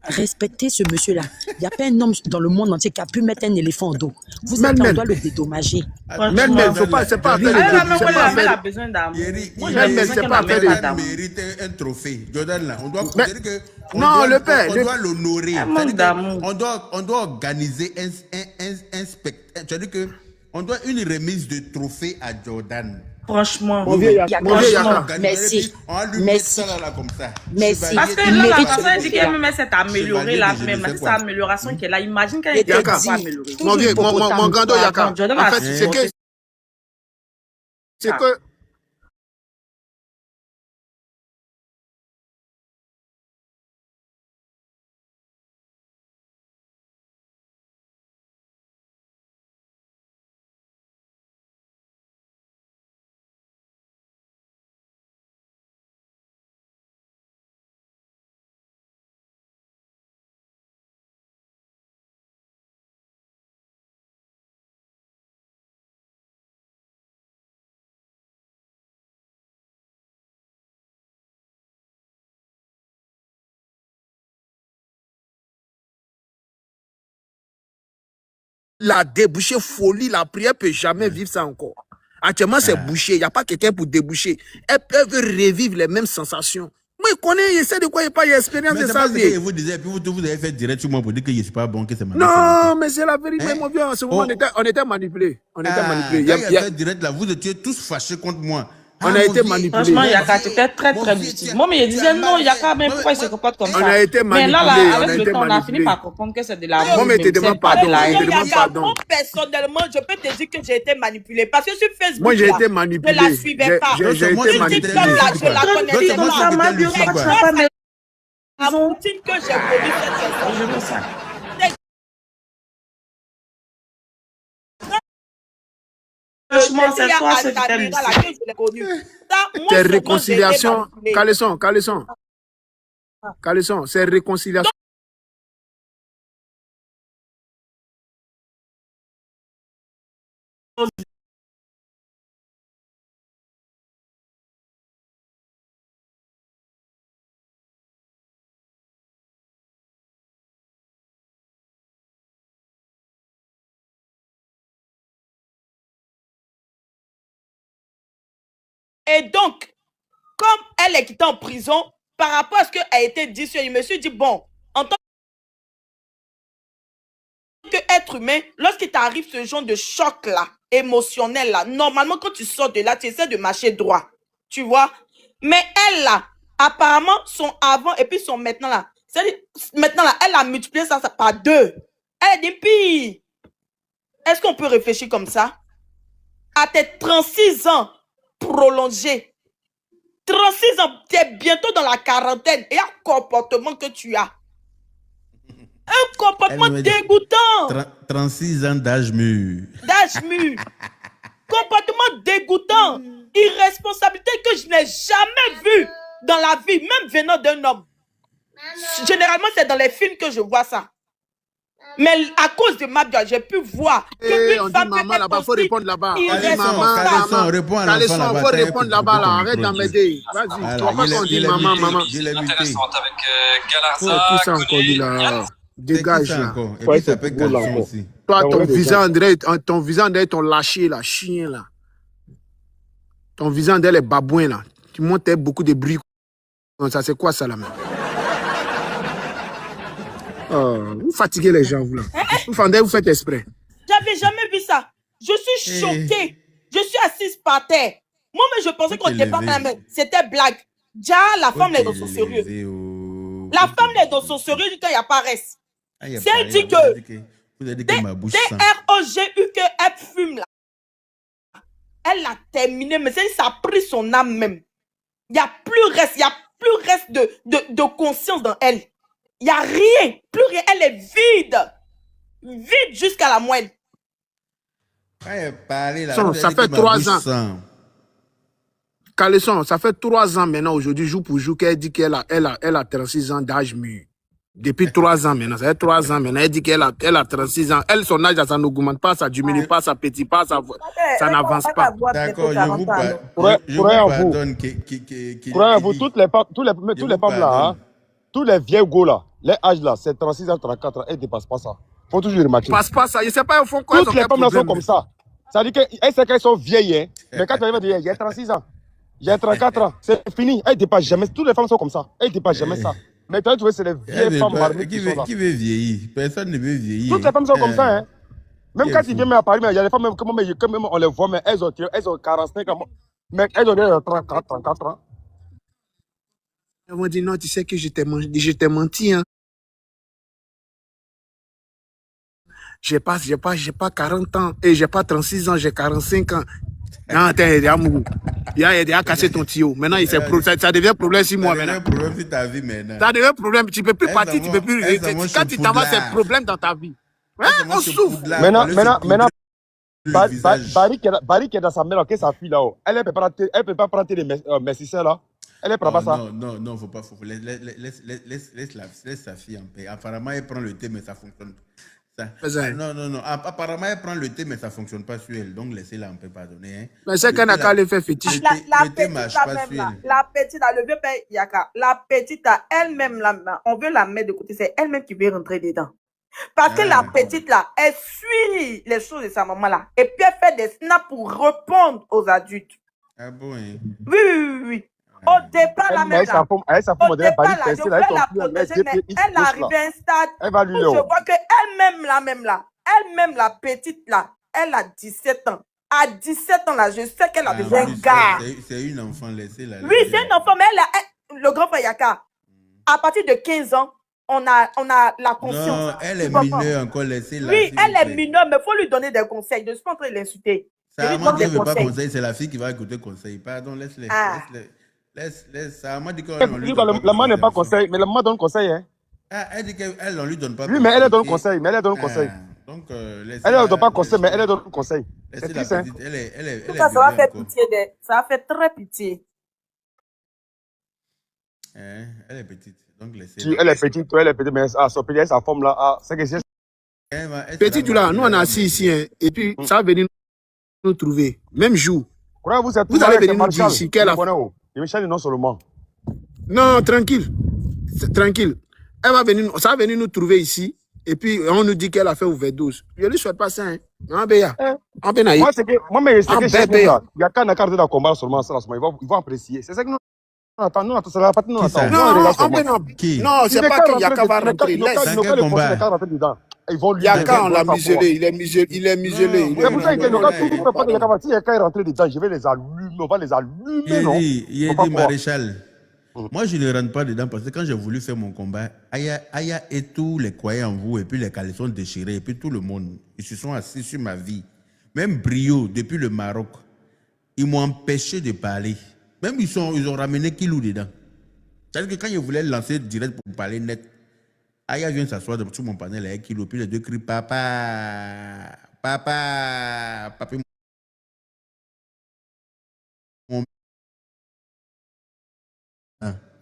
respectez ce monsieur-là. Il n'y a pas un homme dans le monde entier qui a pu mettre un éléphant au dos. Vous êtes là, on doit le dédommager. Mais c'est pas affaire de... Elle a besoin d'amour. Mais c'est pas affaire de... Jordan mérite un trophée. Jordan, là, on doit considérer que... Non, le père... On doit l'honorer. On doit organiser un spectacle. C'est-à-dire que on doit une remise de trophée à Jordan. Franchement, merci. On va lui mettre ça là comme ça. Merci. Parce que là, la personne dit qu'elle me s'est améliorée là, même cette amélioration qu'elle a, imagine qu'elle était pas améliorée. Mon grand Yaka, en fait, c'est que la débouché folie, la prière peut jamais vivre ça encore. Actuellement, c'est bouché. Il n'y a pas quelqu'un pour déboucher. Elles peuvent revivre les mêmes sensations. Moi, je connais, je sais de quoi il parle, il y a expérience de ça. Vous disiez, puis vous avez fait direct sur moi pour dire que je ne suis pas bon, que c'est mal. Non, mais c'est la vérité, mon vieux. En ce moment, on était manipulés. On était manipulés. Quand il y a fait direct là, vous étiez tous fâchés contre moi. On a été manipulés. Franchement, Yaka, tu étais très difficile. Moi, mais je disais non, Yaka, mais pourquoi il se comporte comme ça? On a été manipulés. Mais là, avec le temps, on a fini par comprendre que c'est de la Moi, mais te demande pardon. Moi, personnellement, je peux te dire que j'ai été manipulée. Parce que sur Facebook, moi, j'ai été manipulé. Je ne la suivais pas. J'ai été manipulé. Je la connaissais pas. À Poutine que j'ai connu cette personne. Je veux ça. Franchement, c'est toi ce que t'aimes ici. C'est réconciliation. Caleçon, c'est réconciliation. Et donc, comme elle est quittée en prison, par rapport à ce qu'elle a été dit, je me suis dit, bon, en tant qu'être humain, lorsqu'il t'arrive ce genre de choc-là, émotionnel-là, normalement, quand tu sors de là, tu essaies de marcher droit, tu vois. Mais elle, là, apparemment, son avant et puis son maintenant, là, maintenant, là, elle a multiplié ça par 2. Elle a dit, puis, est-ce qu'on peut réfléchir comme ça? À tes 36 ans, prolongé. 36 ans, tu es bientôt dans la quarantaine et un comportement que tu as. Un comportement dégoûtant. 36 ans d'âge mûr. D'âge mûr. Comportement dégoûtant. Irresponsabilité que je n'ai jamais vue dans la vie, même venant d'un homme. Généralement, c'est dans les films que je vois ça. Mais à cause de Mabia, j'ai pu voir que femme maman là-bas, faut répondre là-bas. Caleçon, réponds à l'enfant là-bas. Faut répondre là-bas, là. Arrête d'en m'aider. Vas-y, tu vois pas qu'on dit maman. Intéressante avec Galarza. Tout ça encore dit là. Dégage là. Et puis ça s'appelle Caleçon aussi. Toi, ton visage, André, ton lâché là, chien là. Ton visage, André, les babouins là. Tu montes beaucoup de bruit. Ça, c'est quoi ça là même? Vous fatiguez les gens, vous là. Vous faites exprès. J'avais jamais vu ça. Je suis choquée. Je suis assise par terre. Moi, mais je pensais qu'on n'était pas même. C'était blague. Déjà, la femme est dans son sérieux. La femme est dans son sérieux quand il n'y a pas reste. C'est elle dit que D-R-O-G-U que elle fume là. Elle l'a terminé, mais ça a pris son âme même. Il n'y a plus reste de conscience dans elle. Il n'y a rien, plus rien, elle est vide. Vide jusqu'à la moelle. Ça fait 3 ans. Caleçon, ça fait 3 ans maintenant, aujourd'hui, jour pour jour, qu'elle dit qu'elle a 36 ans d'âge mûr. Depuis 3 ans maintenant, ça fait 3 ans maintenant, elle dit qu'elle a 36 ans. Elle, son âge, ça n'augmente pas, ça diminue pas, ça petit pas, ça n'avance pas. D'accord, je vous pardonne. Tous les femmes là, tous les vieux gars là, Les âges là, c'est 36 ans, 34 ans, elles ne dépassent pas ça. Faut toujours remarquer. Passe pas ça. Je sais pas, au fond, quoi. Toutes les femmes là sont comme ça. Ça veut dire qu'elles savent qu'elles sont vieilles, hein. Mais quand tu arrives à dire, il y a 36 ans, il y a 34 ans, c'est fini. Elles ne dépassent jamais. Toutes les femmes sont comme ça. Elles ne dépassent jamais ça. Mais tu vois, c'est les vieilles femmes marmites qui sont là. Qui veut vieillir? Personne ne veut vieillir. Toutes les femmes sont comme ça, hein. Même quand ils viennent à Paris, il y a des femmes, même, quand même on les voit, mais elles ont 45 ans. Mais elles ont 34 ans. Elles vont dire, non, tu sais que je t'ai menti, hein. J'ai pas 40 ans et j'ai pas 36 ans, j'ai 45 ans. Non, il a cassé ton tuyau. Maintenant, ça devient problème 6 mois maintenant. Ça devient problème sur ta vie maintenant. Ça devient problème. Tu peux plus partir, tu peux plus. Quand tu t'avances, c'est problème dans ta vie. Hein? On souffre. Maintenant, Barry qui est dans sa mère, qui est sa fille là-haut, elle peut pas prendre les messiceurs là. Elle ne prend pas ça. Non, faut pas. Laisse sa fille en paix. Apparemment, elle prend le thé, mais ça fonctionne pas. Non. Apparemment, elle prend le thé, mais ça ne fonctionne pas sur elle. Donc, laissez-la en paix, pardonnez. Hein. Mais c'est qu'elle n'a qu'à le faire fétiche. La petite, là, le vieux père Yaka, la petite, là, elle-même, là, on veut la mettre de côté. C'est elle-même qui veut rentrer dedans. Parce que la petite, là, elle suit les choses de sa maman, là. Et puis, elle fait des snaps pour répondre aux adultes. Ah bon, hein? Oui. Au départ, la même là. Au départ, là, je voulais la protéger, mais elle arrive à un stade où je vois elle-même, la petite là, elle a 17 ans. À 17 ans là, je sais qu'elle a besoin d'un gars. C'est une enfant, laissez-la. Oui, c'est une enfant, mais le grand frère Yaka, à partir de 15 ans, on a la conscience. Non, elle est mineure encore, laissez-la. Oui, elle est mineure, mais il faut lui donner des conseils. Je ne suis pas en train de l'insulter. Ça, moi, je ne veux pas conseil, c'est la fille qui va écouter conseil. Pardon, laisse-les. Laisse ça. Moi, dit la maman n'est pas conseil, mais la maman donne conseil. Hein. Ah, elle dit qu'elle ne lui donne pas conseil. Oui, mais elle donne conseil. Donc, elle ne donne pas conseil, mais elle donne conseil. C'est triste, hein. Ça va faire pitié. Ça va faire très pitié. Elle est petite. Donc, elle est petite, mais son petit, sa forme là. C'est que c'est. Petite, là, nous, on a assis ici, hein, et puis ça va venir nous trouver. Même jour. Vous allez venir nous dire ici qu'elle a. Michel, non seulement. Non, tranquille. Elle va venir, ça va venir nous trouver ici. Et puis, on nous dit qu'elle a fait overdose. Je ne lui souhaite pas ça. Hein. Moi, mais c'est que il y a qu'un accord de la combat seulement. Ils vont apprécier. C'est ça que nous attendons. C'est la partie nous attendons. Non, c'est pas qu'il y a qu'à rentrer. Yaka, on l'a muselé. Il est muselé. C'est pour ça qu'il y a pas de Yaka. Si Yaka est rentré dedans, je vais les allumer. On va les allumer, non? Il a dit, Maréchal, moi, je ne rentre pas dedans parce que quand j'ai voulu faire mon combat, Aya et tous les croyants en vous, et puis les caleçons déchirés, et puis tout le monde, ils se sont assis sur ma vie. Même Brio, depuis le Maroc, ils m'ont empêché de parler. Même ils ont ramené Kilou dedans. C'est-à-dire que quand je voulais lancer direct pour parler net, Aya vient s'asseoir sur mon panel avec Kilou, puis les deux crient papa.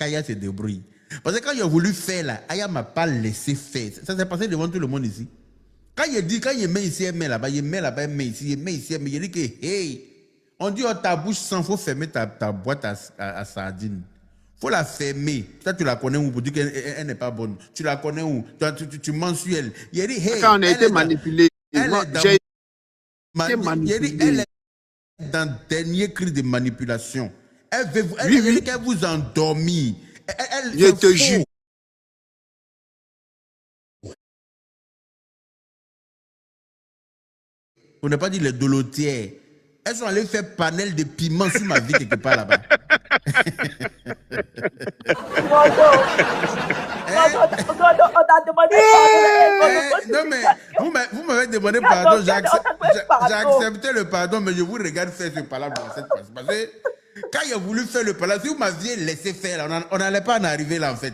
Aya se débrouille. Parce que quand il a voulu faire là, Aya ne m'a pas laissé faire. Ça s'est passé devant tout le monde ici. Quand il met ici, il met là-bas, il met là-bas, il met ici, il met ici, mais il dit que, hey, on dit oh, ta bouche sans, il faut fermer ta boîte à sardines. Il faut la fermer. Toi, tu la connais où pour dire qu'elle n'est pas bonne. Tu la connais où? Tu mens sur elle. Il dit, hey, quand on a été manipulé, j'ai été manipulé. Elle est dans le dernier cri de manipulation. Elle veut qu'elle vous endormit. Je te jure. On n'a pas dit les dolotières. Elles sont allées faire panel de piment sur ma vie quelque part là-bas. Non mais, vous m'avez demandé pardon. J'ai accepté le pardon, mais je vous regarde faire ce palabre dans cette place. Parce que quand il a voulu faire le palabre, si vous m'aviez laissé faire, là, on n'allait pas en arriver là en fait.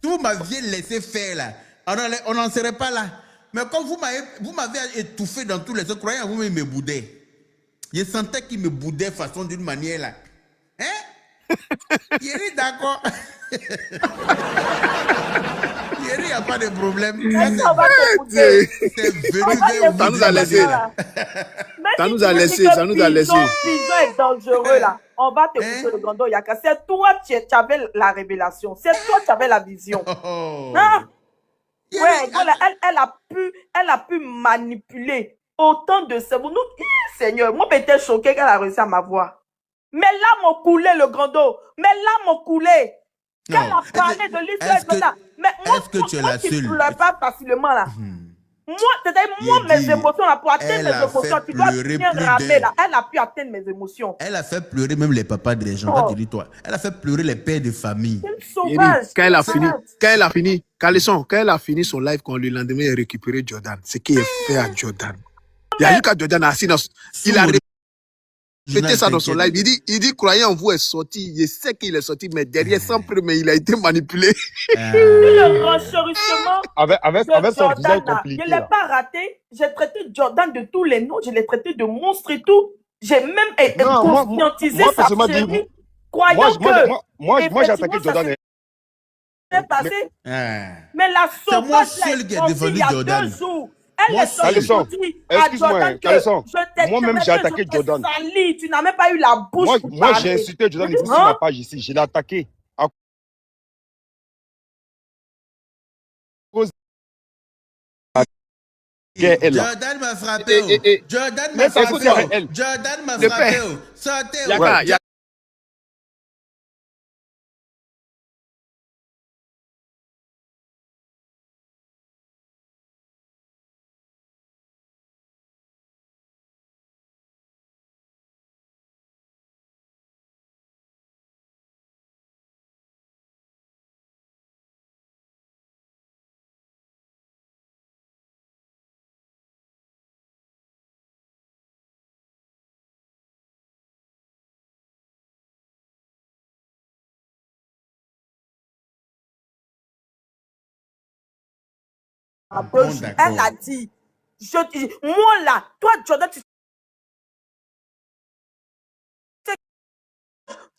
Si vous m'aviez laissé faire là, on n'en serait pas là. Mais comme vous m'avez étouffé dans tous les autres, croyants, vous me boudez. Je sentais qu'il me boudait façon d'une manière là. Hein? Yeri, d'accord. Yeri, il n'y a pas de problème. C'est venu ça nous a laissé là. Ça nous a laissé. Pigeon est dangereux là. On va te couper le gando, Yaka. C'est toi qui avais la révélation. C'est toi qui avais la vision. Hein? Ouais, voilà, elle a pu manipuler autant de cerveaux. Nous, Seigneur, moi, j'étais choqué qu'elle a réussi à m'avoir. Mais là, m'ont coulé le gando. Mais là, m'ont coulé. Qu'elle a parlé de l'histoire. Mais moi, tu es la qui seule? ne pleure pas facilement, là. Moi, mes émotions, là, pour atteindre mes émotions, tu dois bien ramener, là. Elle a pu atteindre mes émotions. Elle a fait pleurer même les papas des gens. Quand tu dis toi, elle a fait pleurer les pères de famille. C'est une sauvage. Quand elle a fini son live, quand le lendemain, il a récupéré Jordan. Ce qui est fait à Jordan. Il y a eu quand Jordan a assis dans... Il a répété ça dans son live. Il dit, croyant en vous est sorti. Je sais qu'il est sorti, mais derrière, sans preuve, mais il a été manipulé. Le renchérissement avec son visage compliqué. Je ne l'ai pas raté. J'ai traité Jordan de tous les noms. Je l'ai traité de monstre et tout. J'ai même conscientisé sa chérie, croyant que... Moi, j'ai attaqué Jordan. Passé. Mais la sauvage, elle est sortie il y a Jordan. 2 jours. Elle est sortie à Jordan que moi-même j'ai attaqué Jordan. Sali, tu n'as même pas eu la bouche pour moi parler. J'ai insulté Jordan ici sur ma page ici. Je l'ai attaqué à cause Jordan m'a frappé. Jordan m'a frappé. Jordan m'a frappé. Sortez. Elle a dit, moi là, toi Jordan, tu sais,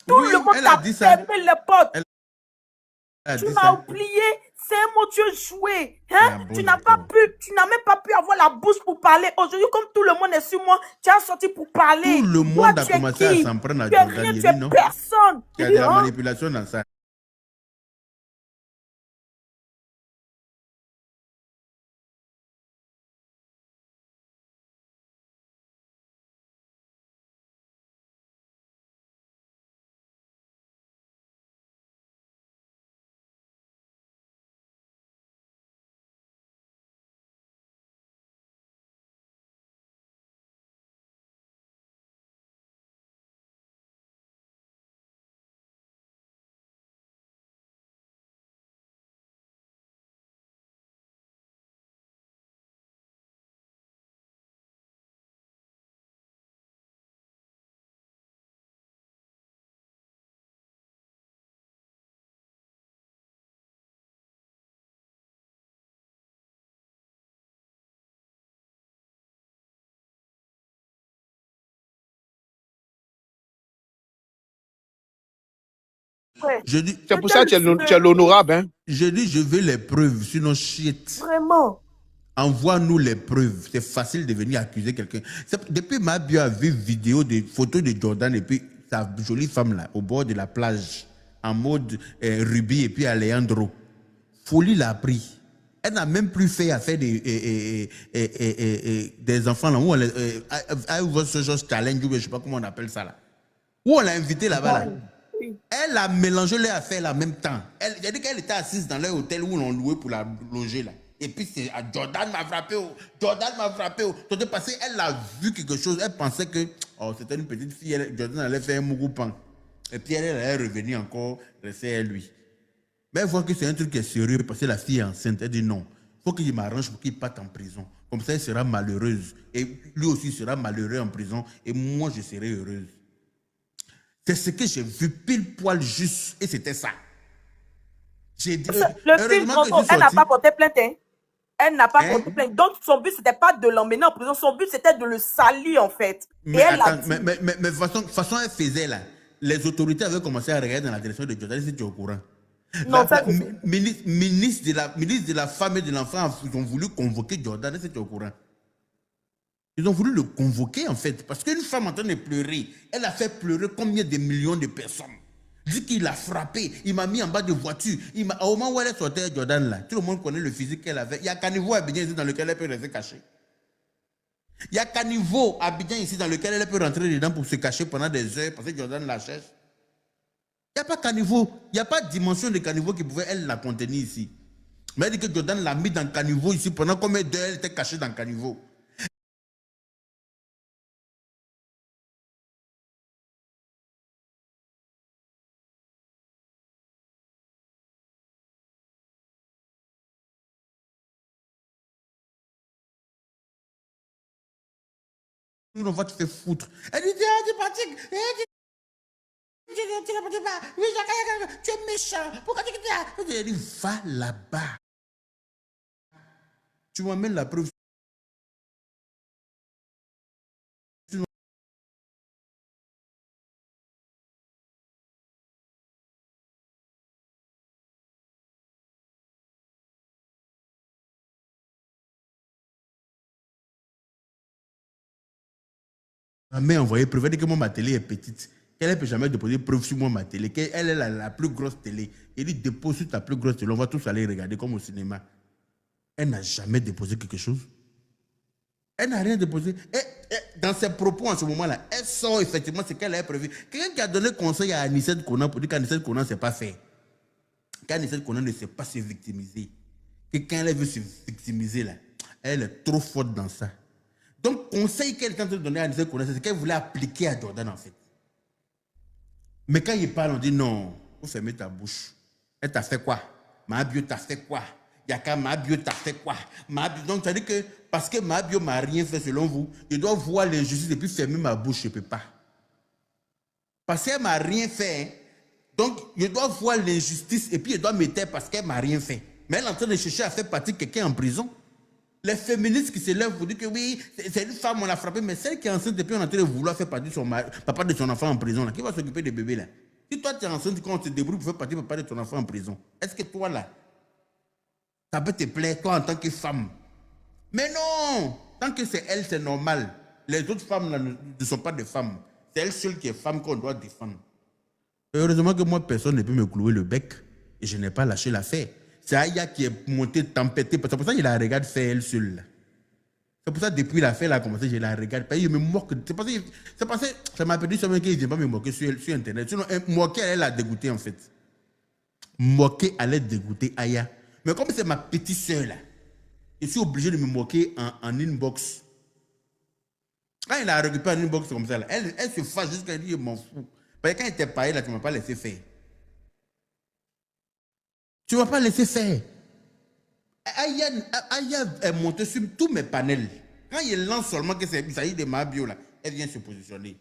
tout le monde t'a fermé les portes. Tu m'as oublié, c'est un mot tu as joué. Hein? Tu n'as même pas pu avoir la bouche pour parler. Aujourd'hui, comme tout le monde est sur moi, tu as sorti pour parler. Tout le monde a commencé à s'en prendre à Jordan. Tu es personne. Il y a de la manipulation dans ça. C'est pour ça que tu es l'honorable. Hein? Je dis, je veux les preuves, sinon shit. Vraiment. Envoie-nous les preuves. C'est facile de venir accuser quelqu'un. Depuis ma bio a vu vidéo des photos de Jordan et puis sa jolie femme là, au bord de la plage, en mode Ruby et puis Alejandro. Folie l'a pris. Elle n'a même plus fait affaire des enfants là, où elle ce genre challenge, je ne sais pas comment on appelle ça là. Où on l'a invité là-bas là. Elle a mélangé les affaires en même temps. Elle a dit qu'elle était assise dans leur hôtel où on louait pour la loger là. Et puis c'est Jordan m'a frappé. Jordan m'a frappé. Parce qu'elle a vu quelque chose. Elle pensait que c'était une petite fille. Jordan allait faire un mougoupan. Et puis elle allait revenir encore, rester à lui. Mais elle voit que c'est un truc qui est sérieux parce que la fille est enceinte. Elle dit non. Il faut qu'il m'arrange pour qu'il parte en prison. Comme ça, elle sera malheureuse. Et lui aussi sera malheureux en prison. Et moi, je serai heureuse. C'est ce que j'ai vu pile poil juste. Et c'était ça. J'ai dit, le film, elle n'a pas porté plainte. Hein? Elle n'a pas porté plainte. Donc, son but, ce n'était pas de l'emmener en prison. Son but, c'était de le salir, en fait. Mais attends, mais façon, elle faisait là. Les autorités avaient commencé à regarder dans la direction de Jordan, si tu es au courant. Non, ça, ministre de la femme et de l'enfant, ils ont voulu convoquer Jordan, si tu es au courant. Ils ont voulu le convoquer, en fait. Parce qu'une femme en train de pleurer, elle a fait pleurer combien de millions de personnes. Dit qu'il a frappé, il m'a mis en bas de voiture. Au moment où elle est sortie, Jordan, là, tout le monde connaît le physique qu'elle avait. Il y a qu'un niveau à Abidjan ici dans lequel elle peut rester cachée. Il y a qu'un niveau à Abidjan ici dans lequel elle peut rentrer dedans pour se cacher pendant des heures parce que Jordan la cherche. Il n'y a pas caniveau, il n'y a pas de dimension de caniveau qui pouvait elle la contenir ici. Mais elle dit que Jordan l'a mis dans le caniveau ici pendant combien d'heures elle était cachée dans le caniveau. On va te faire foutre. Elle dit, ah, tu es parti. Oui, tu es méchant. Pourquoi tu es là? Elle dit, va là-bas. Tu m'amènes la preuve. Ma mère a envoyé preuve. Elle dit que moi, ma télé est petite. Qu'elle ne peut jamais déposer preuve sur moi, ma télé. Qu'elle est la plus grosse télé. Elle dit, dépose sur ta plus grosse télé. On va tous aller regarder comme au cinéma. Elle n'a jamais déposé quelque chose. Elle n'a rien déposé. Et dans ses propos en ce moment-là, elle sort effectivement ce qu'elle a prévu. Quelqu'un qui a donné conseil à Anissette Konan pour dire qu'Anissette Konan ne sait pas faire. Qu'Anissette Konan ne sait pas se victimiser. Que quand elle veut se victimiser, là, elle est trop forte dans ça. Donc, conseil qu'elle est en train de donner à Anissette Konan, c'est ce qu'elle voulait appliquer à Jordan, en fait. Mais quand il parle, on dit non, faut fermer ta bouche. Elle t'a fait quoi? Mabio t'a fait quoi? Yaka Mabio t'a fait quoi? Donc, ça veut dire que parce que Mabio m'a rien fait selon vous, je dois voir l'injustice et puis fermer ma bouche, je ne peux pas. Parce qu'elle m'a rien fait, donc je dois voir l'injustice et puis je dois me taire parce qu'elle m'a rien fait. Mais elle est en train de chercher à faire partir quelqu'un en prison. Les féministes qui se lèvent pour dire que oui, c'est une femme, on l'a frappée, mais celle qui est enceinte et puis on est en train de vouloir faire partir son papa de son enfant en prison, là, qui va s'occuper des bébés là? Si toi tu es enceinte, quand on se débrouille pour faire partir papa de ton enfant en prison, est-ce que toi là, ça peut te plaire, toi en tant que femme? Mais non! Tant que c'est elle, c'est normal. Les autres femmes là, ne sont pas des femmes. C'est elle seule qui est femme qu'on doit défendre. Heureusement que moi, personne ne peut me clouer le bec et je n'ai pas lâché l'affaire. C'est Aya qui est montée, tempêtée. C'est pour ça que je la regarde faire elle seule. C'est pour ça que depuis l'affaire a commencé, je la regarde. Il me moque. C'est parce que ça m'a perdu seulement qu'il ne vient pas me moquer sur Internet. Sinon, moquer, elle a dégoûté en fait. Moquer allait dégoûter Aya. Mais comme c'est ma petite soeur là, je suis obligé de me moquer en inbox. Quand il a récupéré en inbox comme ça, là, elle se fâche jusqu'à dire, je m'en fous. Parce que quand il était pareil, là, tu ne m'as pas laissé faire. Tu ne m'as pas laissé faire. Aya est montée sur tous mes panels. Quand il lance seulement que c'est s'agit de Mabio, là, elle vient se positionner.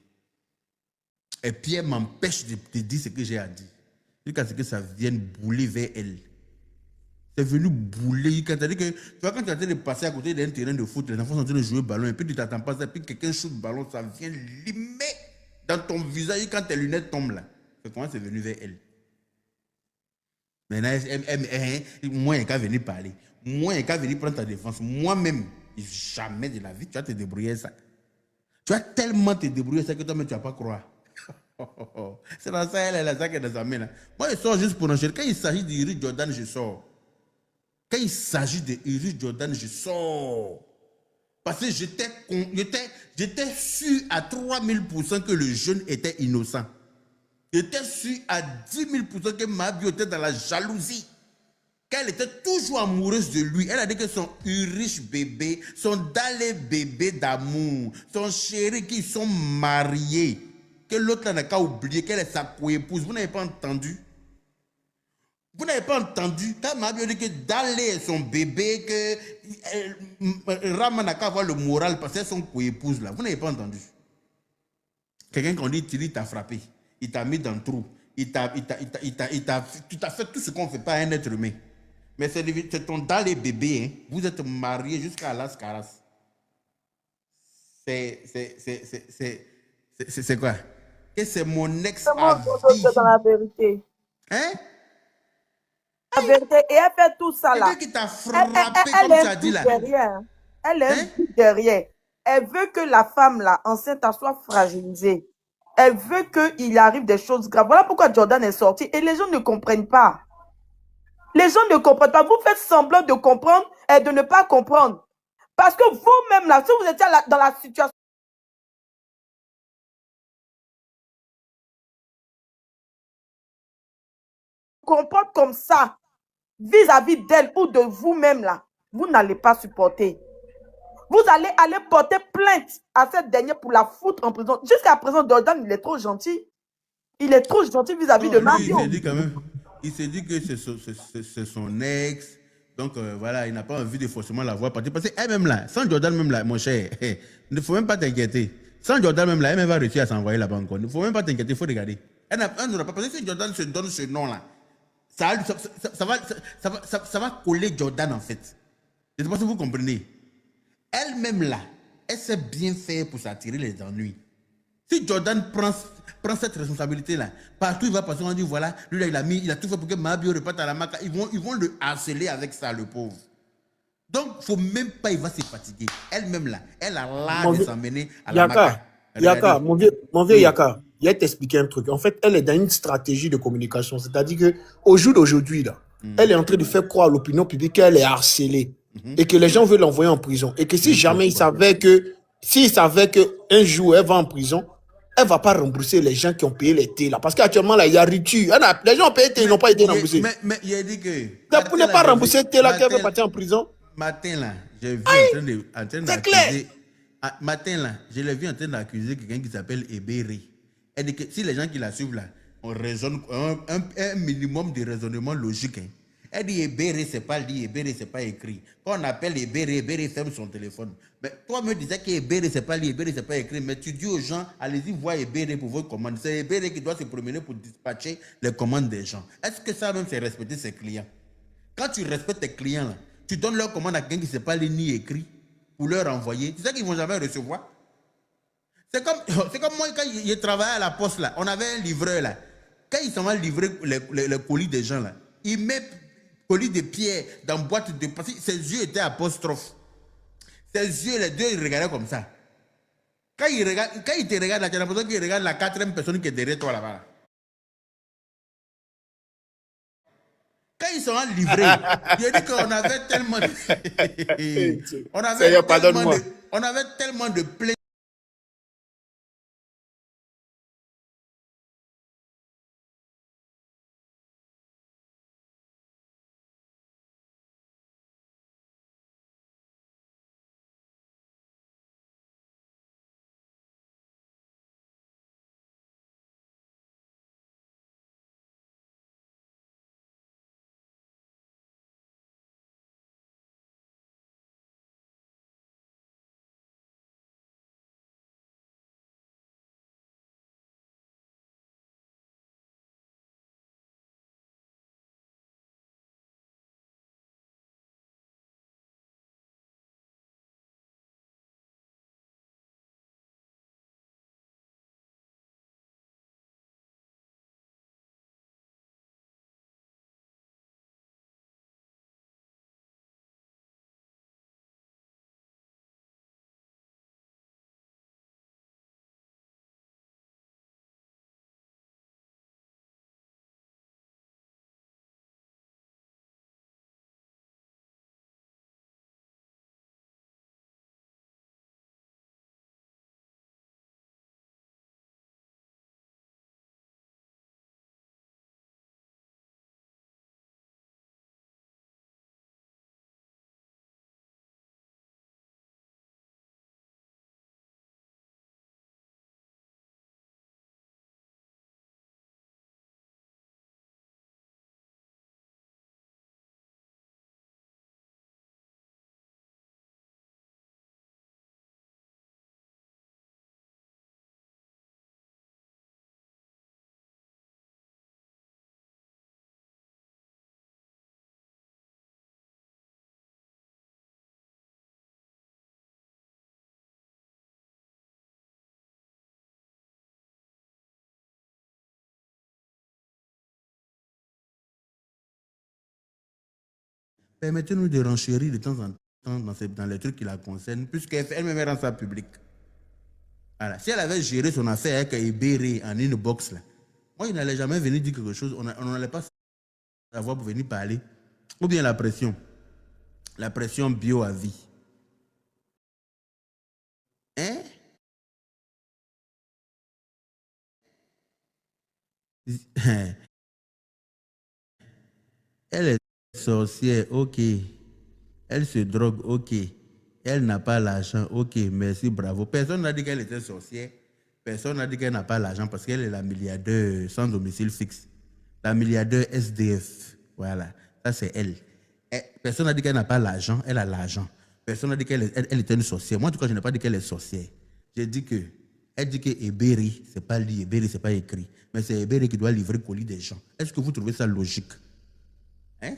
Et puis elle m'empêche de dire ce que j'ai à dire. Jusqu'à ce que ça vienne bouler vers elle. C'est venu bouler. C'est-à-dire que, tu vois, quand tu es en train de passer à côté d'un terrain de foot, les enfants sont en train de jouer au ballon, et puis tu ne t'attends pas ça, et puis quelqu'un shoot le ballon, ça vient limer dans ton visage quand tes lunettes tombent là. C'est comment c'est venu vers elle. Maintenant, moi, il n'y a qu'à venir parler. Moi, il n'y a qu'à venir prendre ta défense. Moi-même, jamais de la vie, tu vas te débrouiller ça. Tu vas tellement te débrouiller ça que toi-même, tu ne vas pas croire. C'est dans ça, elle est ça qui est dans sa main là. Moi, je sors juste pour enchaîner. Quand il s'agit d'Iris Jordan, je sors. Quand il s'agit d'Iris Jordan, je sors. Parce que j'étais sûr à 3000% que le jeune était innocent. J'étais sûr à 10 000% que Mabio était dans la jalousie. Qu'elle était toujours amoureuse de lui. Elle a dit que son riche bébé, son dalé bébé d'amour, son chéri qui sont mariés, que l'autre n'a qu'à oublier qu'elle est sa coépouse. Vous n'avez pas entendu? Vous n'avez pas entendu? Quand Mabio dit que dalé est son bébé, que Rama n'a qu'à avoir le moral parce que c'est son coépouse là. Vous n'avez pas entendu? Quelqu'un qu'on dit Thierry t'a frappé. Il t'a mis dans le trou. Tu t'as fait tout ce qu'on ne fait pas à un être humain. Mais c'est ton dans les bébés. Hein. Vous êtes mariés jusqu'à Las Caras. C'est quoi? Et c'est mon ex à vie. C'est dans la vérité. Hein? La vérité. Et elle fait tout ça là. Quelqu'un qui t'a frappé comme tu as dit là. Derrière. Elle est derrière. Elle veut que la femme, là, enceinte, soit fragilisée. Elle veut qu'il arrive des choses graves. Voilà pourquoi Jordan est sorti. Et les gens ne comprennent pas. Les gens ne comprennent pas. Vous faites semblant de comprendre et de ne pas comprendre. Parce que vous-même, là, si vous étiez dans la situation, comporte comme ça, vis-à-vis d'elle ou de vous-même, là, vous n'allez pas supporter. Vous allez aller porter plainte à cette dernière pour la foutre en prison. Jusqu'à présent, Jordan, il est trop gentil. Il est trop gentil vis-à-vis de Mario. Il s'est dit quand même, il s'est dit que c'est son ex. Donc voilà, il n'a pas envie de forcément la voir partir. Parce qu'elle-même là, sans Jordan même là, mon cher, il ne faut même pas t'inquiéter. Sans Jordan même là, elle-même va réussir à s'envoyer là-bas encore. Il ne faut même pas t'inquiéter, il faut regarder. Elle n'aura pas. Parce que si Jordan se donne ce nom-là, ça va coller Jordan en fait. Je ne sais pas si vous comprenez. Elle-même là, elle sait bien faire pour s'attirer les ennuis. Si Jordan prend cette responsabilité-là, partout il va passer, on dit voilà, lui là, il a tout fait pour que Mabio reparte à la maca. Ils vont le harceler avec ça, le pauvre. Donc, il ne faut même pas, il va se fatiguer. Elle-même là, elle a l'art de s'emmener à la maca. Yaka, mon vieux Yaka, il va t'expliquer un truc. En fait, elle est dans une stratégie de communication. C'est-à-dire qu'au jour d'aujourd'hui, là, elle est en train de faire croire à l'opinion publique qu'elle est harcelée et que les gens veulent l'envoyer en prison. Et que si jamais s'il savait qu'un jour elle va en prison, elle ne va pas rembourser les gens qui ont payé les thés là. Parce qu'actuellement, là, il y a rupture. Les gens ont payé les thés, ils n'ont pas été remboursés. Mais il a dit que. Donc, pour ne pas rembourser les thés là, qu'elle veut partir en prison. Matin là, j'ai vu en train d'accuser. Matin là, je l'ai vu en train d'accuser quelqu'un qui s'appelle Eberi. Elle dit que si les gens qui la suivent là, on raisonne un minimum de raisonnement logique. Hein. Elle dit Eberi, c'est pas dit, Eberi, c'est pas écrit. Quand on appelle Eberi, Eberi ferme son téléphone. Mais toi me disais que Eberi, c'est pas dit, Eberi, c'est pas écrit. Mais tu dis aux gens, allez-y voir Eberi pour vos commandes. C'est Eberi qui doit se promener pour dispatcher les commandes des gens. Est-ce que ça même c'est respecter ses clients? Quand tu respectes tes clients là, tu donnes leur commande à quelqu'un qui ne sait pas lire ni écrit pour leur envoyer. Tu sais qu'ils ne vont jamais recevoir. C'est comme moi quand je travaillais à la poste là, on avait un livreur là. Quand il s'en va livrer les colis des gens là, il met colis de pierre dans boîte de... Parce que ses yeux étaient apostrophes. Ses yeux, les deux, ils regardaient comme ça. Quand il te regarde là, tu as l'impression qu'il regarde la quatrième personne qui est derrière toi là-bas. Quand ils sont livrés, il a dit qu'on avait tellement de... on avait tellement de plaintes. Permettez-nous de renchérir de temps en temps. dans les trucs qui la concernent, puisqu'elle-même rend ça public. Voilà. Si elle avait géré son affaire avec Ebere en inbox, là, moi, il n'allait jamais venir dire quelque chose. On n'allait pas savoir pour venir parler. Ou bien la pression. La pression bio à vie. Hein? Elle est sorcière, ok. Elle se drogue, ok. Elle n'a pas l'argent, ok. Merci, bravo. Personne n'a dit qu'elle était sorcière. Personne n'a dit qu'elle n'a pas l'argent parce qu'elle est la milliardaire sans domicile fixe. La milliardaire SDF. Voilà, ça c'est elle. Personne n'a dit qu'elle n'a pas l'argent, elle a l'argent. Personne n'a dit qu'elle était une sorcière. Moi, en tout cas, je n'ai pas dit qu'elle est sorcière. J'ai dit que, elle dit que Eberi, c'est pas lu, Eberi, c'est pas écrit. Mais c'est Eberi qui doit livrer le colis des gens. Est-ce que vous trouvez ça logique? Hein?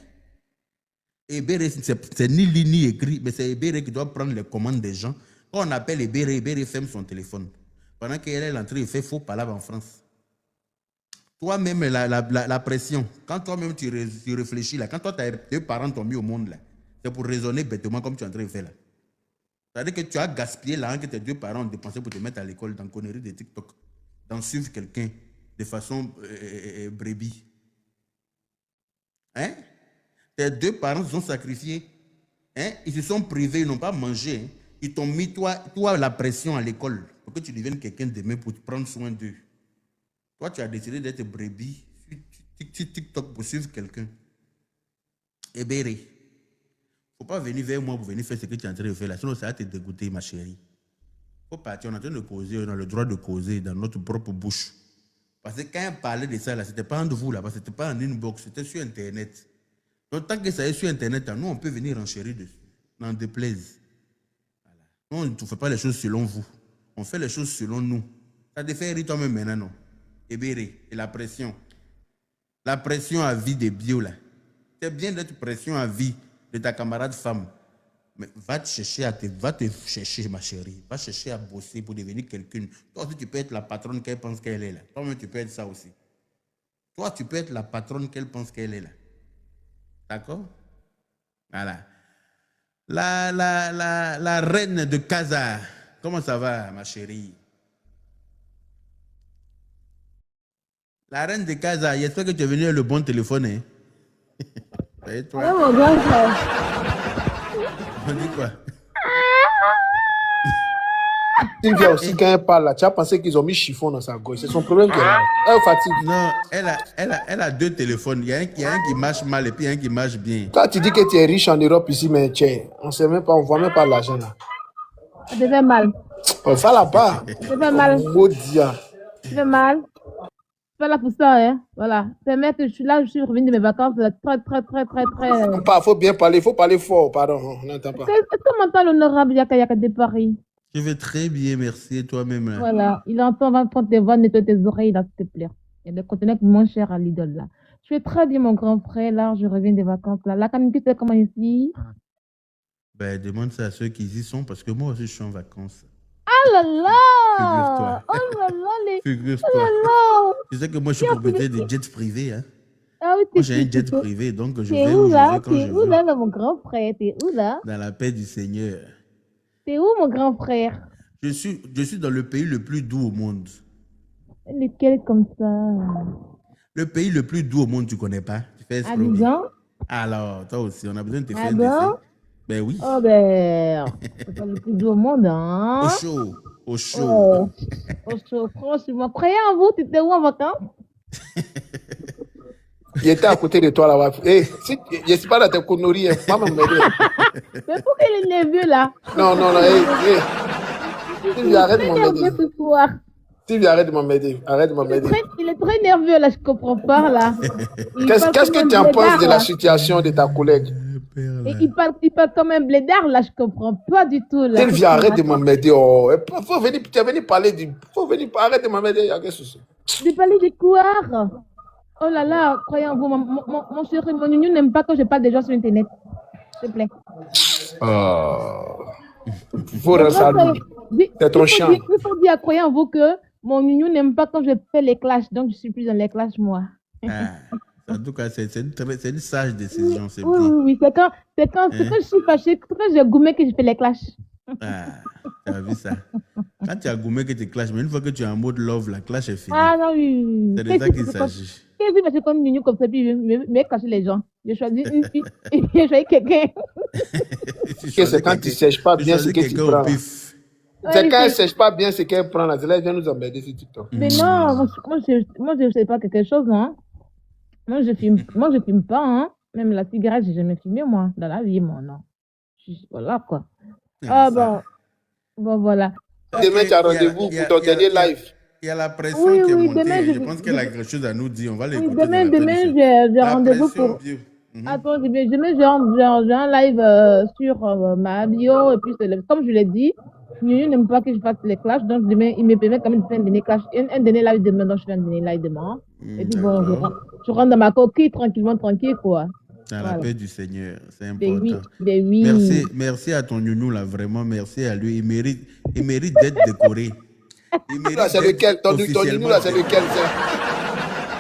Eberi, c'est ni lu ni écrit, mais c'est Eberi qui doit prendre les commandes des gens. Quand on appelle Eberi, Eberi ferme son téléphone. Pendant qu'elle est entrée, il fait faux palabre en France. Toi-même, la pression, quand toi-même tu réfléchis, là, quand toi, tes parents t'ont mis au monde, là, c'est pour raisonner bêtement comme tu es en train de faire là. C'est-à-dire que tu as gaspillé l'argent que tes deux parents ont dépensé pour te mettre à l'école dans conneries de TikTok, dans suivre quelqu'un de façon brebis. Hein? Tes deux parents se sont sacrifiés. Hein? Ils se sont privés, ils n'ont pas mangé. Hein? Ils t'ont mis, toi, la pression à l'école pour que tu deviennes quelqu'un demain pour te prendre soin d'eux. Toi, tu as décidé d'être brebis sur TikTok pour suivre quelqu'un. Ebere, il ne faut pas venir vers moi pour venir faire ce que tu es en train de faire là. Sinon, ça va te dégoûter, ma chérie. Il faut partir. On est en train de causer, on a le droit de causer dans notre propre bouche. Parce que quand on parlait de ça, ce n'était pas entre vous, là, parce que ce n'était pas en inbox, c'était sur Internet. Donc, tant que ça est sur Internet, nous, on peut venir enchérir dessus. N'en déplaise. Voilà. Nous, on ne fait pas les choses selon vous. On fait les choses selon nous. Ça te fait rire toi-même maintenant, non? Ebere, et la pression. La pression à vie des bio, là. C'est bien d'être pression à vie de ta camarade femme. Mais va te chercher, ma chérie. Va chercher à bosser pour devenir quelqu'un. Toi aussi, tu peux être la patronne qu'elle pense qu'elle est là. Toi-même, tu peux être ça aussi. Toi, tu peux être la patronne qu'elle pense qu'elle est là. D'accord? Voilà. La reine de Casa. Comment ça va, ma chérie? La reine de Casa, j'espère que tu es venu avec le bon téléphone. Hein? Et toi? Oui, mon grand frère. On dit quoi? Sylvia aussi, quand elle parle là, tu as pensé qu'ils ont mis chiffon dans sa gauche. C'est son problème qu'elle a. Elle fatigue. Non, elle a deux téléphones. Il y a un qui marche mal et puis un qui marche bien. Toi, tu dis que tu es riche en Europe ici, mais on sait même pas, on voit même pas l'argent là. Ça te fait mal. On va là-bas. Ça te fait mal. Gros dia. Ça te fait mal. Pas là pour ça, hein. Voilà. C'est mec que je suis là, je suis revenu de mes vacances. Très. Faut bien parler, il faut parler fort, pardon. On n'entend pas. Est-ce que m'entend l'honorable Yaka de Paris? Je vais très bien, merci. Et toi-même là? Voilà. Il entend, va prendre tes voix, nettoie tes oreilles, là, s'il te plaît. Il y a des conteneurs moins chers à l'idole, là. Je vais très bien, mon grand frère. Là, je reviens des vacances, là. La canicule, c'est comment ici? Ben, demande ça à ceux qui y sont parce que moi aussi, je suis en vacances. Ah là là! Figure-toi. Oh là là, les... Figure-toi. Oh là là! Tu sais que moi, je suis propriétaire de jets privés. Hein? Ah oui, Moi, j'ai un jet privé, donc je vais t'es où où je là? veux quand je T'es où veux. là, mon grand frère? T'es où là? Dans la paix du Seigneur. T'es où, mon grand frère? Je suis dans le pays le plus doux au monde. Lequel comme ça? Le pays le plus doux au monde, tu connais pas? Tu fais exprès. Abidjan? Alors, toi aussi, on a besoin de te faire Ah un dessin. bon? Ben oui. Oh ben, c'est pas le plus doux au monde, hein? Au chaud. Au chaud. Oh, au chaud, franchement. Croyez en vous, tu étais où en vacances? Il était à côté de toi là-bas. Eh, si, je ne suis pas dans tes conneries, pas m'aider. Mais pourquoi il est nerveux là? Non, Sylvia, arrête de m'embêter. Ce soir. Sylvia, arrête de m'embêter. Arrête de m'embêter. Il est très nerveux là, je comprends pas là. Qu'est-ce que tu en penses de la situation de ta collègue? Et il parle comme un blédard là, je comprends pas du tout là. Sylvia, arrête de m'embêter. Oh. Faut venir, tu es venu parler du. Faut venir, arrête de m'embêter. De parler des couards. Oh là là, croyez en vous, mon chéri, mon union n'aime pas quand je parle des gens sur internet. S'il te plaît. Faut rendre ça lui. C'est ton chien. Il faut dire, croyez en vous que mon union n'aime pas quand je fais les clashs, donc je suis plus dans les clashs moi. Ah, En tout cas, c'est une sage décision, c'est Oui, bien. oui, oui. C'est quand je suis fâchée, quand j'ai goumé que je fais les clashs. Ah, tu as vu ça. Quand tu as gommé que tu clashes, mais une fois que tu es en mode love, la clash est finie. Ah non, oui, oui. C'est de ça qu'il s'agit. Qu'est-ce que je fais comme Nunu comme ça, puis je cacher les gens. J'ai choisi une fille et j'ai choisi quelqu'un. C'est quand tu ne sèches pas bien ce que tu prends. C'est quand elle ne sèche pas bien ce qu'elle prend. Là, elle vient nous emmerder sur TikTok. Mais non, moi je ne sais pas quelque chose, hein. Moi, je fume pas, hein. Même la cigarette, j'ai jamais fumé, moi, dans la vie, moi, non. Voilà, quoi. Ah, bon, voilà. Demain, tu as rendez-vous pour ton dernier live. Il y a la pression Oui, qui est oui, montée. demain, Je pense qu'elle a quelque chose à nous dire. On va l'écouter. Oui, demain, j'ai rendez-vous pour... Attends, demain, j'ai un live sur ma bio, et puis, comme je l'ai dit, Nunu n'aime pas que je fasse les clashs, donc demain, il me permet quand même de faire un dernier clash, un dernier live demain, donc je fais un dernier live demain. Et puis bon, je rentre dans ma coquille tranquille, quoi. Dans la paix du Seigneur, c'est Ben important. oui. Merci à ton Nounou là, vraiment, merci à lui. Il mérite d'être décoré. C'est lequel? Ton Nounou là, c'est lequel?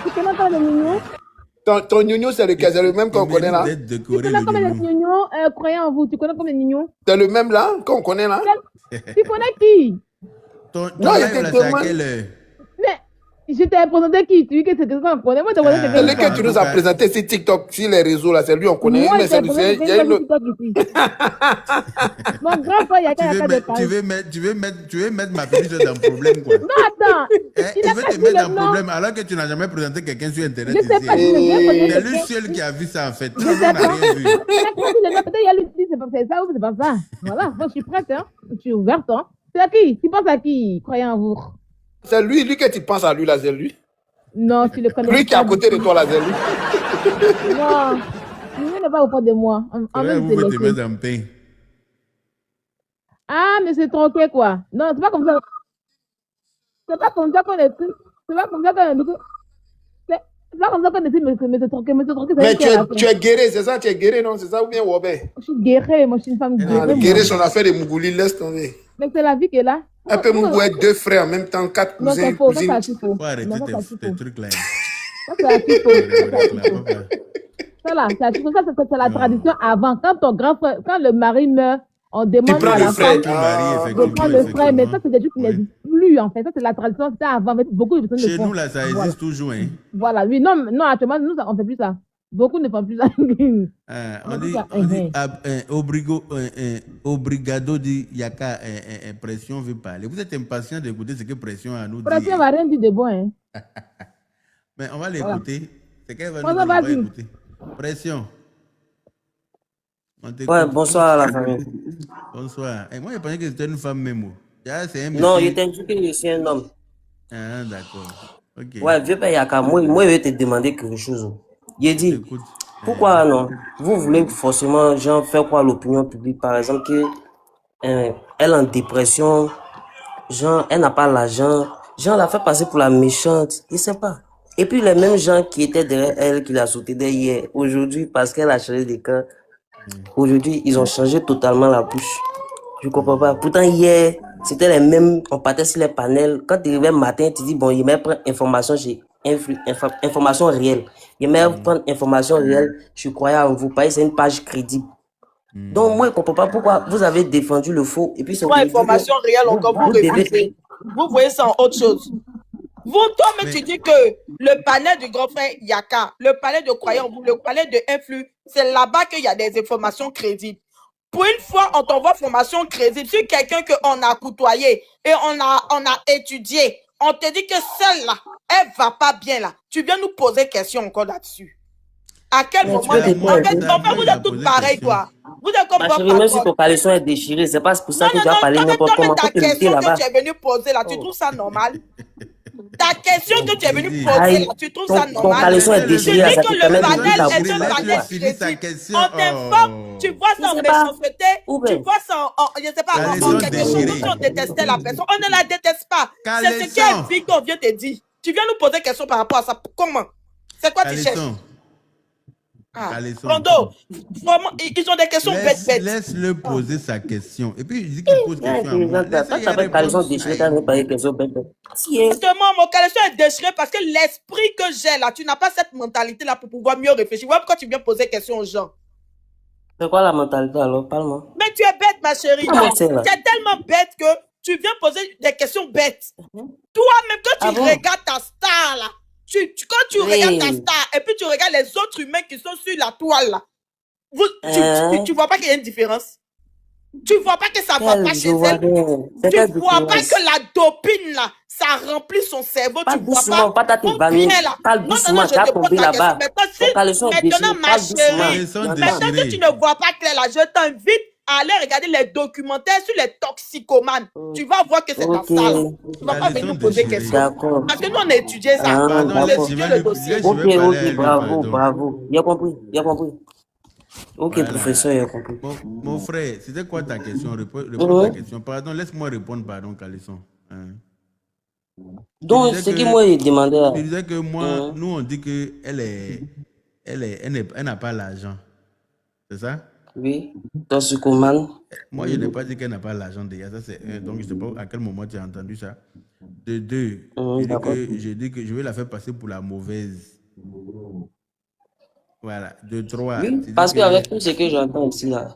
Tu connais pas le Nounou? Ton Nounou, c'est lequel? C'est le même qu'on connaît là? Tu connais comme les Nounou, croyant en vous, tu connais comme les Nounou? C'est le même là qu'on connaît là? Tu connais qui? Ton live là, c'est à quelle heure? Mais je t'ai présenté qui? Tu dis que c'est quelqu'un qu'on connaît? Moi, je te connais c'est lequel tu nous as présenté sur TikTok, sur les réseaux là, c'est lui on connaît. Moi, mais c'est il y a une... Mon grand frère, il y a qu'à de parler. Tu veux mettre ma petite dans le problème, quoi. Non, attends. Il veut te mettre dans le problème alors que tu n'as jamais présenté quelqu'un sur Internet. Je sais pas. C'est lui seul qui a vu ça, en fait. Tout le monde n'a rien vu. Peut-être il y a lui qui c'est ça ou c'est pas ça. Voilà, moi je suis prête, hein. Je suis ouverte, hein. C'est à qui? Tu penses à qui, croyant en vous? C'est lui que tu penses à lui là, c'est lui? Non, tu le connais. Lui qui est à côté de toi là, c'est lui? Non, lui n'est pas au fond de moi. Vous pouvez te mettre en pain. Ah, mais c'est tronqué quoi. Non, c'est pas comme ça. C'est pas comme ça qu'on est. C'est pas comme ça qu'on est. C'est pas comme ça qu'on est. Mais c'est tronqué. Mais tu es guéri, c'est ça? Tu es guéri, non? C'est ça ou bien Wobé? Je suis guérie, moi je suis une femme guérie. Guéri, son affaire de Mougouli, laisse tomber. Mais c'est la vie qui est là. Un peu Mougou être deux frères en même temps, quatre Non, cousins, c'est faux. cousines. Faut arrêter tes trucs là. Ça, c'est la fille. Ça, là, c'est la tradition avant. Quand ton grand frère, quand le mari meurt, on demande à la femme de prendre le frère. Mais ça, c'est des trucs qui n'existent plus, en fait. Ça, c'est la tradition. C'était avant. Mais beaucoup de personnes Chez nous, là, ça existe toujours, hein. Voilà, oui. Non, actuellement, nous, on ne fait plus ça. Beaucoup ne font plus ça. On dit obrigado dit Yaka, pression veut parler. Vous êtes impatient d'écouter ce que pression a nous dit. Pression va rien dire de bon, hein. Mais on va l'écouter. C'est qu'elle va Voilà. nous dire, on va écouter. Pression. Ouais, bonsoir à la famille. Bonsoir. Et moi, je pensais que c'était une femme même. Non, il t'a dit que je suis un homme. Ah, d'accord. Okay. Ouais, vieux père Yaka, moi, je vais te demander quelque chose. Il dit, pourquoi non? Vous voulez forcément, genre, faire quoi à l'opinion publique? Par exemple, que elle est en dépression, genre, elle n'a pas l'argent, genre, la fait passer pour la méchante, je sais pas. Et puis, les mêmes gens qui étaient derrière elle, qui la soutenaient hier, aujourd'hui, parce qu'elle a changé de camp, aujourd'hui, ils ont changé totalement la bouche. Je comprends pas. Pourtant, hier, c'était les mêmes, on partait sur les panels. Quand tu arrivais le matin, tu dis, bon, il m'a pris information chez information réelle. Il m'a prendre information réelle, je croyais en vous, parce que c'est une page crédible. Donc, moi, je ne comprends pas pourquoi vous avez défendu le faux. Et puis, c'est information réelle encore, vous voyez ça en autre chose. Vous, toi-même, tu dis que le panel du grand frère Yaka, le panel de croyants, le panel de influx, c'est là-bas qu'il y a des informations crédibles. Pour une fois, on t'envoie formation crédible sur quelqu'un qu'on a côtoyé et on a étudié. On te dit que celle-là, elle va pas bien là. Tu viens nous poser question encore là-dessus. À quel moment? En fait, vous êtes toutes pareilles, quoi. Vous êtes comme ma chérie, même si ton caleçon est déchiré, c'est pas pour ça que tu vas parler n'importe comment. Ta question que tu es venu poser là, tu trouves ça normal? Ta question que tu es venu poser là, tu trouves ça normal? Ton caleçon est déchiré, ça te permet de dire ta bouche. On t'informe, tu vois ça en méchanceté, tu vois ça en, je sais pas, en quelque chose, on détestait la personne, on ne la déteste pas. C'est ce que Victor vient te dire. Tu viens nous poser question par rapport à ça. Comment? C'est quoi tu cherches? Caleçon. Rondo, vraiment, ils ont des questions bêtes. Laisse-le poser sa question. Et puis, il dit qu'il pose question à moi. Justement, mon caleçon est déchiré parce que l'esprit que j'ai là, tu n'as pas cette mentalité-là pour pouvoir mieux réfléchir. Voilà pourquoi tu viens poser question aux gens. C'est quoi la mentalité alors? Parle-moi. Mais tu es bête, ma chérie. Tu Ah, es tellement bête que tu viens poser des questions bêtes. Toi-même, quand tu regardes ta star là, quand tu regardes ta star et puis tu regardes les autres humains qui sont sur la toile là, tu vois pas qu'il y a une différence? Tu vois pas que ça va pas chez elle? Tu vois pas que la dopine là, ça remplit son cerveau? Tu vois pas? Bien là. Non, je te pose la question. Maintenant, ma chérie, maintenant que tu ne vois pas clair là, je t'invite à aller regarder les documentaires sur les toxicomanes. Tu vas voir que c'est ta salle. Tu vas pas venir nous poser des questions. Parce que nous, on a étudié ça. On a étudié le dossier. Ok, bravo. Bien compris. Ok, voilà. Professeur, j'ai compris. Mon frère, c'était quoi ta question? Réponds ta question. Pardon, laisse-moi répondre, pardon, Caleçon. Donc, ce qui m'a demandé. Tu disais que moi, nous, on dit qu'elle n'a pas l'argent. C'est ça? Oui, toxicomane. Moi, je n'ai pas dit qu'elle n'a pas l'argent déjà. Ça, c'est un. Donc, je ne sais pas à quel moment tu as entendu ça. De deux, j'ai dit que je vais la faire passer pour la mauvaise. Voilà. De trois. Oui, parce qu'avec tout ce que j'entends ici, là.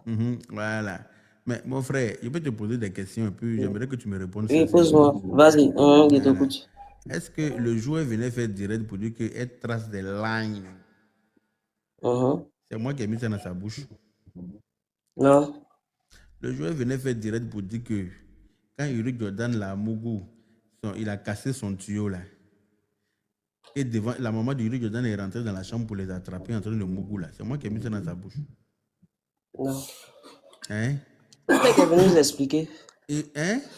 Voilà. Mais mon frère, je peux te poser des questions et puis j'aimerais que tu me répondes. Oui, pose-moi. Vas-y, je t'écoute. Est-ce que le joueur venait faire direct pour dire qu'elle trace des lignes? C'est moi qui ai mis ça dans sa bouche. Non. Le joueur venait faire direct pour dire que quand Eric Jordan l'a Mougou, il a cassé son tuyau là. Et devant la maman d'Eric Jordan est rentrée dans la chambre pour les attraper en train de Mougou là. C'est moi qui ai mis ça dans sa bouche. Non. Hein? C'est qui est venu nous expliquer. C'est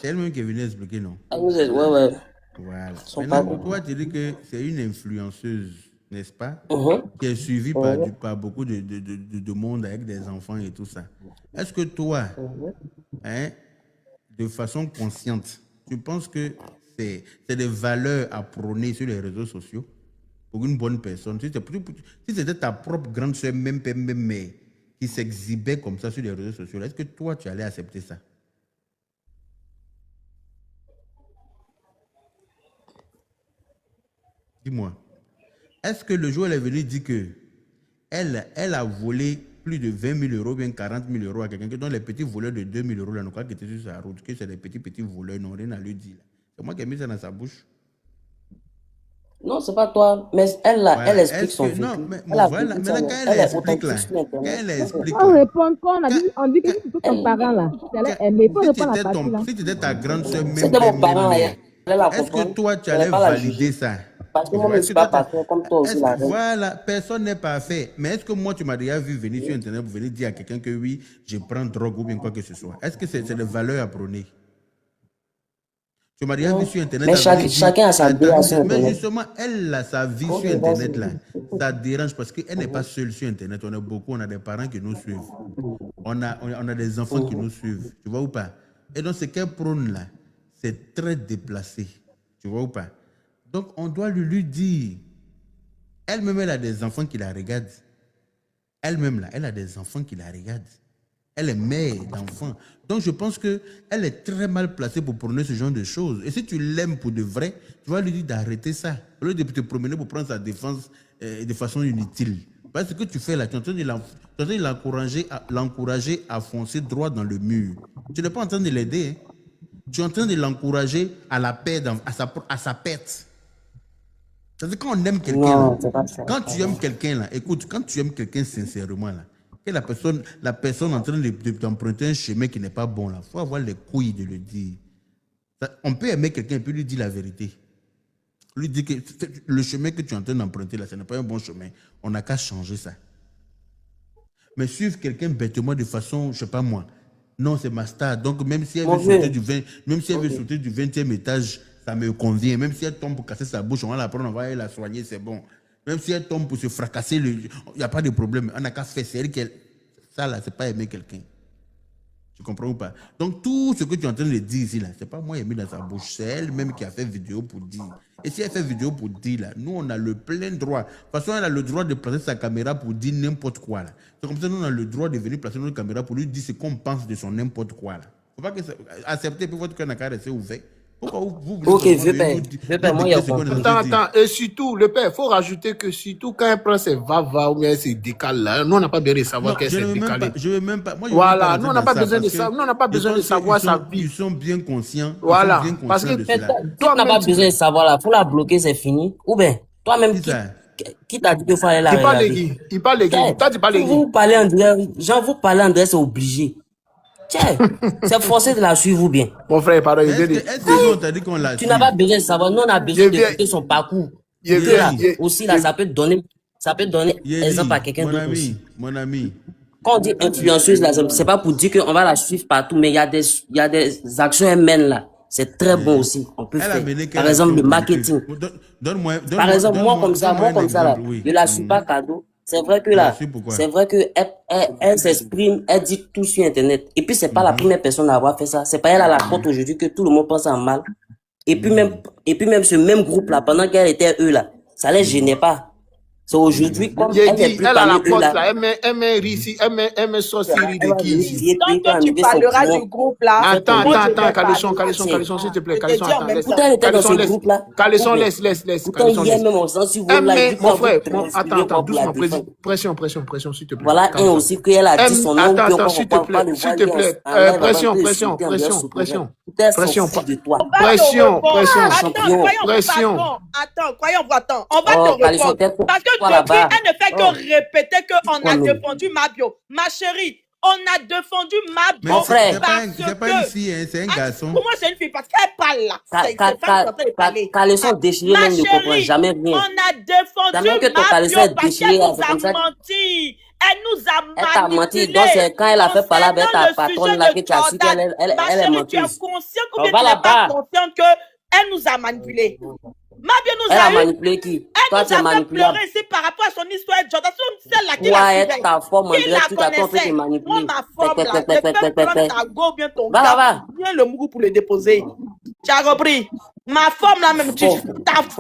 elle-même qui est venue expliquer, non? Ouais. Voilà. Maintenant, toi, tu dis que c'est une influenceuse, n'est-ce pas? Qui est suivie par beaucoup de monde avec des enfants et tout ça. Est-ce que toi, de façon consciente, tu penses que c'est des valeurs à prôner sur les réseaux sociaux pour une bonne personne? Si c'était ta propre grande soeur, même qui s'exhibait comme ça sur les réseaux sociaux, est-ce que toi, tu allais accepter ça? Dis-moi. Est-ce que le jour où elle est venue dire que elle a volé plus de 20 000 euros, bien 40 000 euros à quelqu'un, dont les petits voleurs de 2 000 euros, là, nous croyons qu'ils étaient sur sa route, que c'est des petits voleurs, non, rien à lui dire. C'est moi qui ai mis ça dans sa bouche. Non, c'est pas toi, mais elle, là, voilà. Elle explique son vécu. Non, mais voilà. Maintenant, quand elle explique, là, on répond quand on dit que c'est ton parent, là. Mais il faut répondre à partie, là. Si tu étais ta grande soeur, même, c'était mon parent, est-ce que toi, tu allais valider ça? Parce que moi, je ne suis pas parfait comme toi aussi. Voilà, personne n'est parfait. Mais est-ce que moi, tu m'as déjà vu venir sur Internet pour venir dire à quelqu'un que oui, je prends drogue ou bien quoi que ce soit? Est-ce que c'est des valeurs à prôner? Tu m'as déjà vu sur Internet. Mais chacun a sa vie sur Internet. Mais justement, elle a sa vie sur Internet là. Ça dérange parce qu'elle n'est pas seule sur Internet. On est beaucoup, on a des parents qui nous suivent. On a des enfants qui nous suivent. Tu vois ou pas? Et donc, ce qu'elle prône là, c'est très déplacé. Tu vois ou pas? Donc, on doit lui dire. Elle-même, elle a des enfants qui la regardent. Elle-même, là, elle a des enfants qui la regardent. Elle est mère d'enfants. Donc, je pense qu'elle est très mal placée pour prôner ce genre de choses. Et si tu l'aimes pour de vrai, tu vas lui dire d'arrêter ça. Au lieu de te promener pour prendre sa défense de façon inutile. Parce que ce que tu fais là, tu es en train de l'encourager à foncer droit dans le mur. Tu n'es pas en train de l'aider. Hein. Tu es en train de l'encourager à la paix, à sa perte. C'est-à-dire quand on aime quelqu'un, quand tu aimes quelqu'un là, écoute, quand tu aimes quelqu'un sincèrement là, que la personne en train d'emprunter un chemin qui n'est pas bon là, il faut avoir les couilles de le dire. On peut aimer quelqu'un et puis lui dire la vérité. Lui dire que le chemin que tu es en train d'emprunter là, ce n'est pas un bon chemin. On n'a qu'à changer ça. Mais suivre quelqu'un bêtement de façon, je ne sais pas moi, non c'est ma star, donc même si elle veut sauter du 20e étage, ça me convient. Même si elle tombe pour casser sa bouche, on va la prendre, on va aller la soigner, c'est bon. Même si elle tombe pour se fracasser, il n'y a pas de problème. On n'a qu'à faire, c'est elle qu'elle... Ça là, c'est pas aimer quelqu'un. Tu comprends ou pas? Donc, tout ce que tu es en train de dire ici, là, c'est pas moi qui ai mis dans sa bouche, c'est elle-même qui a fait vidéo pour dire. Et si elle fait vidéo pour dire, là, nous, on a le plein droit. De toute façon, elle a le droit de placer sa caméra pour dire n'importe quoi, là. C'est comme ça, nous, on a le droit de venir placer notre caméra pour lui dire ce qu'on pense de son n'importe quoi, là. Faut pas que ça... Accepter, puis votre cœur n'a qu'à rester ouvert. Pourquoi vous Ok, vieux père, moi, il y a Attends, et surtout, le père, il faut rajouter que surtout quand elle prend ses va-va ou bien elle se décale là, nous on n'a pas besoin de savoir qu'elle s'est décalée. Je veux même pas. Moi, voilà, nous on n'a pas besoin de ça. Nous on n'a pas besoin de savoir sa vie. Ils sont bien conscients. Voilà, parce que toi, n'as pas besoin de savoir là. Faut la bloquer, c'est fini. Ou bien, toi-même, qui t'a dit qu'il faut aller là? Il parle les gars. Toi, tu parles les gars. Vous parlez en direct. Genre, vous parlez en direct, c'est obligé. Tiens, c'est forcé de la suivre ou bien. Mon frère, pardon, tu n'as pas besoin de savoir. Nous, on a besoin d'écouter son parcours. Aussi, là, ça peut donner exemple à quelqu'un d'autre aussi. Mon ami. Quand on dit influenceuse, là, c'est pas pour dire qu'on va la suivre partout, mais il y a des actions qu'elle mène là. C'est très bon aussi. On peut faire. Par exemple, le marketing. Par exemple, moi comme ça, là, je la suis pas cadeau. C'est vrai que là, c'est vrai que elle s'exprime, elle dit tout sur Internet. Et puis, c'est pas la première personne à avoir fait ça. C'est pas elle à la porte aujourd'hui que tout le monde pense en mal. Et puis même ce même groupe-là, pendant qu'elle était eux là, ça les gênait pas. C'est aujourd'hui, comme elle n'est plus parmi eux là. Elle met sorcier de qui? Tant que tu parleras du groupe là. Attends, Calisson, s'il te plaît. Calisson, pourtant, elle était dans ce groupe là. Calisson, laisse. Pourtant, hier même, on sent sur vos lives. Mon frère, attends, doucement, pression, s'il te plaît. Voilà un aussi qu'elle a dit son nom. Attends, s'il te plaît. Pression. Attends, on va te répondre. Parce que depuis, elle ne fait que répéter qu'on a défendu Mabio. Ma chérie, on a défendu Mabio. Mon frère, c'est pas une fille, hein, c'est un garçon. Pour moi, c'est une fille parce qu'elle parle là. Caleçon déchiré, même ne comprend jamais rien. On a défendu Mabio parce qu'elle nous a menti. Elle nous a manipulé. Donc, c'est quand elle a fait parler avec ta patronne là que tu as su qu'elle est menteuse. Tu es conscient ou bien tu n'es pas conscient qu'elle nous a manipulé. Mabio nous a manipulé qui? Elle nous a fait pleurer ici par rapport à son histoire de Jordan. Celle-là qui ta forme, on dirait tout à ton fait de manipuler. Moi, ma forme, là, je peux prendre ta go, bien ton gars, bien le mougou pour le déposer. Tu as compris? Ma forme, là, même, ta star,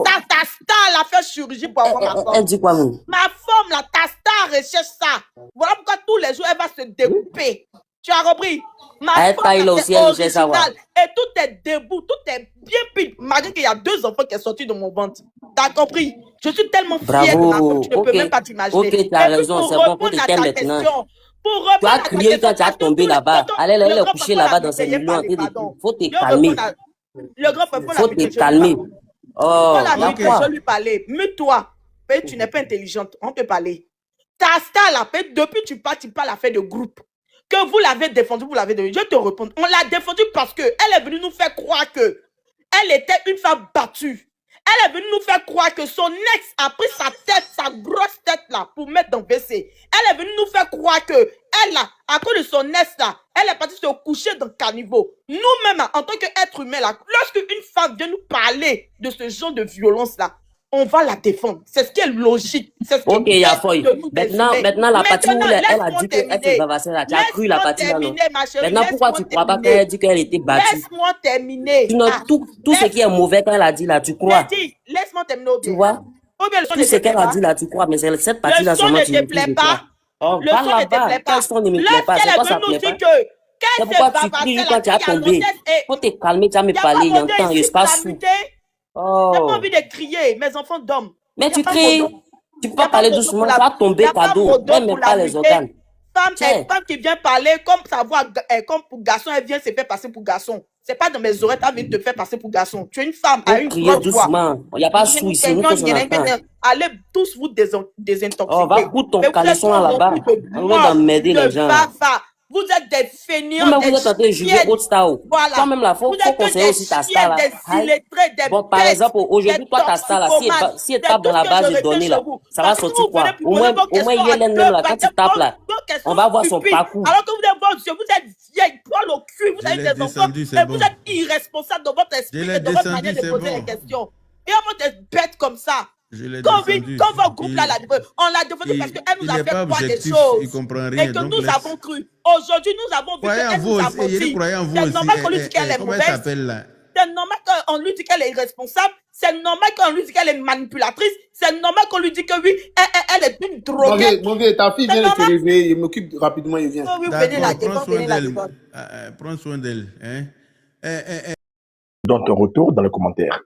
l'a fait chirurgie pour avoir ma forme. Elle dit quoi, nous? Ma forme, là, ta star recherche ça. Voilà pourquoi tous les jours, elle va se découper. Tu as compris? Ma forme, c'est original. Et tout est debout, tout est bien pile. Malgré qu'il y a 2 enfants qui sont sortis de mon ventre. T'as compris? Je suis tellement fière de ma forme, tu ne peux même pas t'imaginer. Ok, tu as raison, c'est bon pour te taire maintenant. Tu as crié quand tu as tombé là-bas. Elle est couchée là-bas dans ses millions. Faut te calmer. Le grand frère, faut te calmer. Oh, je lui parlais. Mute-toi. Tu n'es pas intelligente. On te parlait. Ta star, là, depuis tu parles à faire de groupe. Que vous l'avez défendu, je te réponds. On l'a défendu parce qu'elle est venue nous faire croire que elle était une femme battue. Elle est venue nous faire croire que son ex a pris sa tête, sa grosse tête là, pour mettre dans le WC. Elle est venue nous faire croire que elle là, à cause de son ex là, elle est partie se coucher dans le caniveau. Nous-mêmes, en tant qu'être humain là, lorsqu'une femme vient nous parler de ce genre de violence là, on va la défendre. C'est ce qui est logique. C'est ce qui ok, il a failli. Maintenant, la partie où elle a dit qu'elle s'est bavassée là, tu as cru la partie là, non? Maintenant, pourquoi tu ne crois pas qu'elle a dit qu'elle était battue? Laisse-moi terminer. Tout ce qui est mauvais qu'elle a dit là, tu crois? Laisse-moi terminer. Tu vois? Tout ce qu'elle a dit là, tu crois, mais c'est cette partie là seulement tu ne plais pas. Oh, le son ne te plaît pas. Quel son ne me plaît pas? C'est quoi ça ne plaît pas? C'est pourquoi tu cries quand tu as tombé. Faut te calmer, tu as me parlé, il y a un temps, il se passe fou. Oh. J'ai pas envie de crier, mes enfants d'hommes. Mais tu cries, tu peux pas parler doucement, tu vas tomber cadeau, même pas les organes. Femme qui vient parler comme sa voix, comme pour garçon, elle vient se faire passer pour garçon. C'est pas dans mes oreilles, tu as envie de te faire passer pour garçon. Tu es une femme à une grande voix. Il n'y a pas sous ici, nous tous on entend. Allez tous vous désintoxiquer. Oh, va foutre ton caleçon là-bas. On va emmerder les gens. Vous êtes des fainéants. Vous êtes en train de juger votre star. Voilà. Toi-même là, faut conseiller aussi ta star là. Bon, par exemple, aujourd'hui, toi, ta star là, si elle tape dans la base de données là, ça va sortir quoi? Au moins, Yellen même là, quand tu tapes là, on va voir son parcours. Alors que vous êtes vieille, poil au cul, vous avez des enfants, et vous êtes irresponsable dans votre esprit et dans votre manière de poser les questions. Et on va être bête comme ça. Je l'ai Quand défendu. on va au groupe là, on l'a défendu parce qu'elle nous a fait croire des choses. Il comprend rien. Et que nous avons cru. Aujourd'hui, nous avons vu qu'elle nous a menti. C'est normal qu'on lui dise qu'elle est mauvaise. C'est normal qu'on lui dit qu'elle est irresponsable. C'est normal qu'on lui dit qu'elle est manipulatrice. C'est normal qu'on lui dit que oui, elle est une droguée. Mon vieux, ta fille vient de se réveiller. Il m'occupe rapidement, il vient. Oui, venez la défendre. Prends soin d'elle. Dans ton retour dans les commentaires.